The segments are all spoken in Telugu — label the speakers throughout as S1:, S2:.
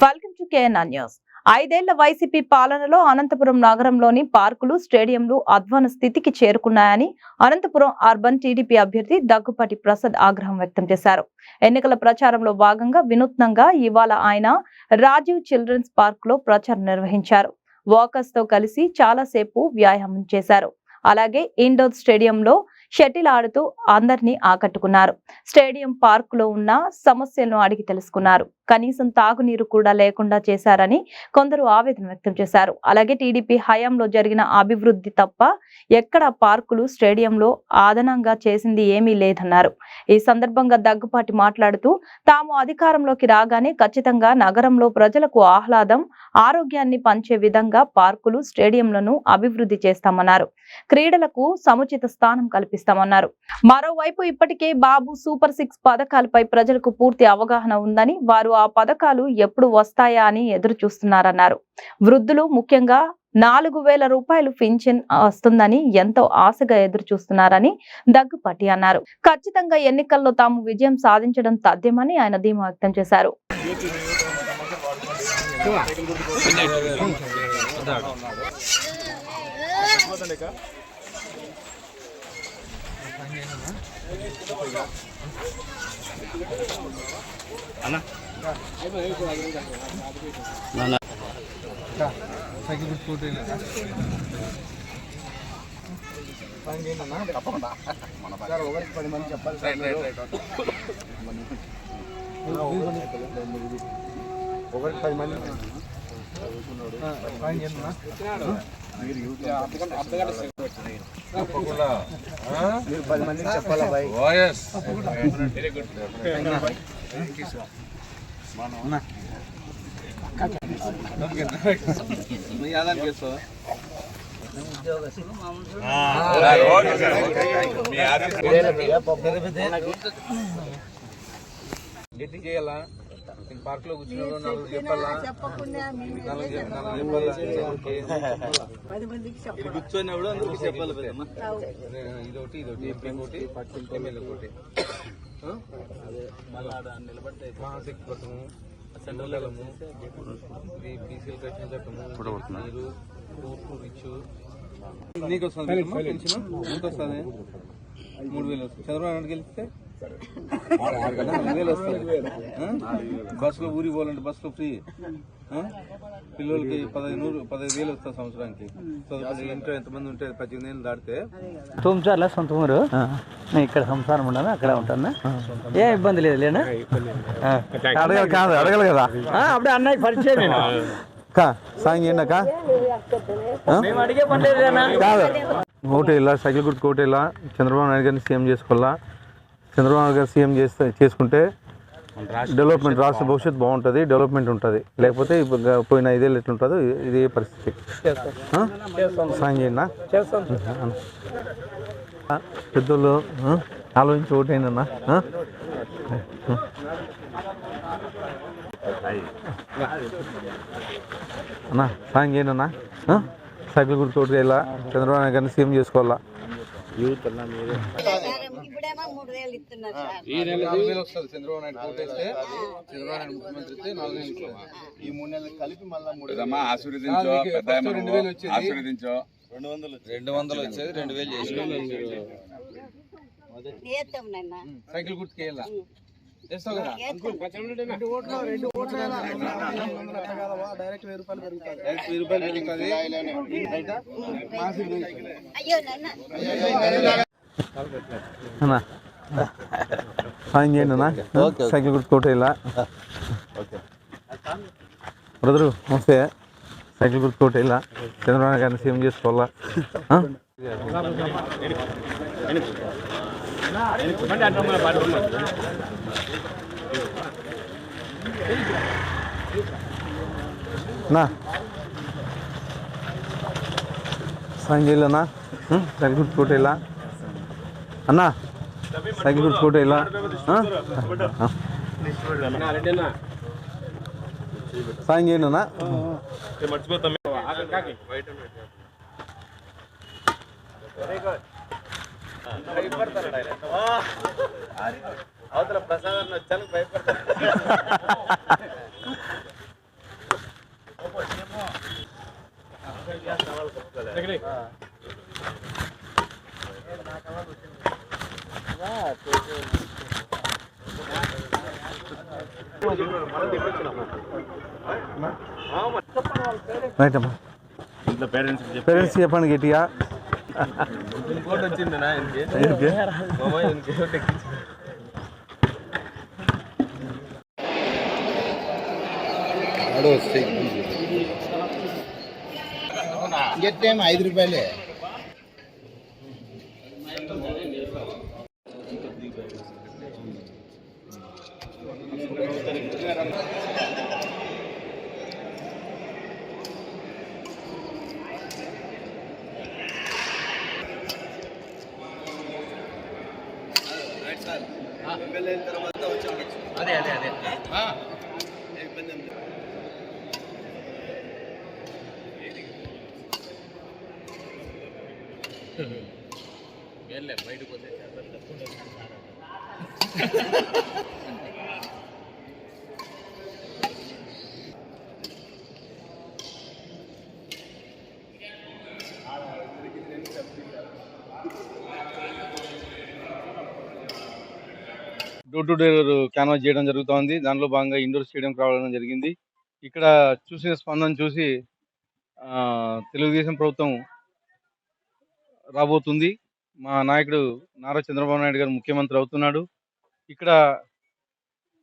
S1: Welcome to KNR news. 5 ఏళ్ల వైసీపీ పాలనలో అనంతపురం నగరంలోని పార్కులు, స్టేడియంలు అధ్వాన స్థితికి చేరుకున్నాయని అనంతపురం అర్బన్ టీడీపీ అభ్యర్థి దగ్గుపాటి ప్రసాద్ ఆగ్రహం వ్యక్తం చేశారు. ఎన్నికల ప్రచారంలో భాగంగా వినూత్నంగా ఇవాళ ఆయన రాజీవ్ చిల్డ్రన్స్ పార్క్ లో ప్రచారం నిర్వహించారు. వాకర్స్ తో కలిసి చాలాసేపు వ్యాయామం చేశారు. అలాగే ఇండోర్ స్టేడియంలో షటిల్ ఆడుతూ అందరినీ ఆకట్టుకున్నారు. స్టేడియం పార్కులో ఉన్న సమస్యలను అడిగి తెలుసుకున్నారు. కనీసం తాగునీరు కూడా లేకుండా చేశారని కొందరు ఆవేదన వ్యక్తం చేశారు. అలాగే టీడీపీ హయాంలో జరిగిన అభివృద్ధి తప్ప ఎక్కడ పార్కులు, స్టేడియంలో అదనంగా చేసింది ఏమీ లేదన్నారు. ఈ సందర్భంగా దగ్గుపాటి మాట్లాడుతూ తాము అధికారంలోకి రాగానే ఖచ్చితంగా నగరంలో ప్రజలకు ఆహ్లాదం, ఆరోగ్యాన్ని పంచే విధంగా పార్కులు, స్టేడియంలను అభివృద్ధి చేస్తామన్నారు. క్రీడలకు సముచిత స్థానం కల్పిస్తామన్నారు. మరోవైపు ఇప్పటికే బాబు సూపర్ 6 పథకాలపై ప్రజలకు పూర్తి అవగాహన ఉందని, వారు ఆ పథకాలు ఎప్పుడు వస్తాయా అని ఎదురు చూస్తున్నారన్నారు. వృద్ధులు ముఖ్యంగా 4,000 రూపాయలు పింఛన్ వస్తుందని ఎంతో ఆశగా ఎదురు చూస్తున్నారని దగ్గుపాటి అన్నారు. ఖచ్చితంగా ఎన్నికల్లో తాము విజయం సాధించడం తథ్యమని ఆయన ధీమా వ్యక్తం చేశారు.
S2: పార్క్ లో కూర్చున్నాడు చెప్పాలా కూర్చొని అందరికి చెప్పాలి. ఇదొకటి ఎంపీ ఒకటి ఎమ్మెల్యే ఒకటి మహాశక్తి పథకము, సండలము, బీసీలు కట్టిన చట్టము, నీరు, రిచ్ నీకు వస్తుంది పెన్షన్ ఎంత వస్తుంది? 3,000 వస్తుంది. చంద్రబాబు నాయుడు గెలిస్తే 4,000 వస్తుంది. బస్సులో ఊరికి పోవాలంటే బస్సులో ఫ్రీ. పిల్లలకి 15,000 వస్తుంది సంవత్సరానికి. ఇంట్లో ఎంతమంది ఉంటే 18 ఏళ్ళు దాటితే
S3: తుమ్చార్ల సొంత ఊరు. నేను ఇక్కడ సంసారం ఉన్నాను, అక్కడ ఉంటాను. ఏ ఇబ్బంది లేదు. లేనా
S4: అడగలు కదా
S3: అప్పుడే అన్నయ్య పరిచయం
S4: సాయం చేయండి అక్క.
S3: మేము అడిగే పని లేదేనా
S4: కాదు, ఓటేలా సైకిల్ గుర్తు ఓటేలా చంద్రబాబు నాయుడు గారిని సీఎం చేసుకోవాలా. చంద్రబాబు నాయుడు గారు సీఎం చేసుకుంటే డెవలప్మెంట్, రాష్ట్ర భవిష్యత్తు బాగుంటుంది, డెవలప్మెంట్ ఉంటుంది. లేకపోతే పోయిన 5 ఏళ్ళు ఎట్లుంటుందో ఇదే పరిస్థితి. సాయం చేయండి. పెద్దోళ్ళు ఆలోచించి ఓటేనన్నా. అన్నా సాయం చేయండి అన్నా. సైకిల్ గుర్తు ఓటేలా చంద్రబాబు నాయుడు గారిని సీఎం చేసుకోవాలా.
S2: ఈ నెల 4,000 వస్తుంది. చంద్రబాబు నాయుడు ఓటేస్తే చంద్రబాబు నాయుడు ముఖ్యమంత్రి అయితే 4,000 ఇస్తుంది. ఈ 3 నెలలు కలిపి మళ్ళీ 2,000 ఆశీర్వదించో 2,000 వచ్చేది. 200 వచ్చేది 2,000 చేసి సైకిల్ గుర్తుకి వెళ్ళా చేస్తావు కదా. డైరెక్ట్ 1,000 రూపాయలు పెరుగుతుంది.
S4: అన్నా సాయం చేయండి అన్నా. సైకిల్ గుర్తు కోటేలా బ్రదరు నమస్తే. సైకిల్ గుర్తు కోటేలా చంద్రబాబు గారిని సీఎం చేసుకోవాలా. నా సాయం చేయాలన్నా. సైకిల్ గుర్తు కోటేలా అన్నా. సైకిల్ గుర్తు కోటేలా సాయం చేయండి అన్నా.
S2: అవతల ప్రసాద్ వచ్చాను భయపడతాను.
S4: రైట్ అమ్మా. పేరెంట్స్ చెప్పండి గట్టిగా. ఏంటి?
S2: గట్టేమో 5 రూపాయలే.
S5: డోర్ టు డోర్ క్యాన్వాస్ చేయడం జరుగుతోంది. దానిలో భాగంగా ఇండోర్ స్టేడియం రావడం జరిగింది. ఇక్కడ చూసిన స్పందన చూసి తెలుగుదేశం ప్రభుత్వం రాబోతుంది. మా నాయకుడు నారా చంద్రబాబు నాయుడు గారు ముఖ్యమంత్రి అవుతున్నాడు. ఇక్కడ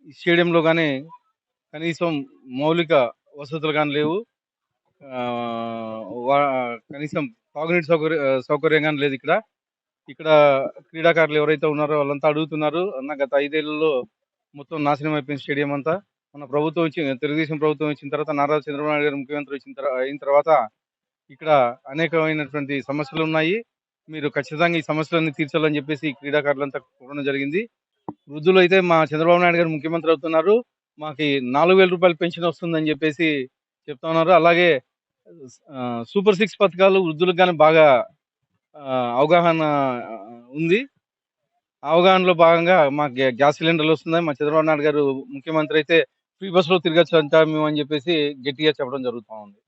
S5: ఈ స్టేడియంలో కానీ కనీసం మౌలిక వసతులు కానీ లేవు. కనీసం తాగునీటి సౌకర్యం కానీ లేదు. ఇక్కడ క్రీడాకారులు ఎవరైతే ఉన్నారో వాళ్ళంతా అడుగుతున్నారు, అన్న గత 5 ఏళ్లలో మొత్తం నాశనం అయిపోయింది స్టేడియం అంతా. మన ప్రభుత్వం తెలుగుదేశం ప్రభుత్వం వచ్చిన తర్వాత, నారా చంద్రబాబు నాయుడు గారు ముఖ్యమంత్రి అయిన తర్వాత ఇక్కడ అనేకమైనటువంటి సమస్యలు ఉన్నాయి. మీరు ఖచ్చితంగా ఈ సమస్యలన్నీ తీర్చాలని చెప్పేసి ఈ క్రీడాకారులంతా కోరడం జరిగింది. వృద్ధులు అయితే మా చంద్రబాబు నాయుడు గారు ముఖ్యమంత్రి అవుతున్నారు, మాకు 4,000 రూపాయలు పెన్షన్ వస్తుందని చెప్పేసి చెప్తా ఉన్నారు. అలాగే సూపర్ 6 పథకాలు వృద్ధులకు కానీ బాగా అవగాహన ఉంది. అవగాహనలో భాగంగా మాకు గ్యాస్ సిలిండర్లు వస్తున్నాయి. మా చంద్రబాబు నాయుడు గారు ముఖ్యమంత్రి అయితే ఫ్రీ బస్సులో తిరగచ్చు అంటా మేము అని చెప్పేసి గట్టిగా చెప్పడం జరుగుతూ ఉంది.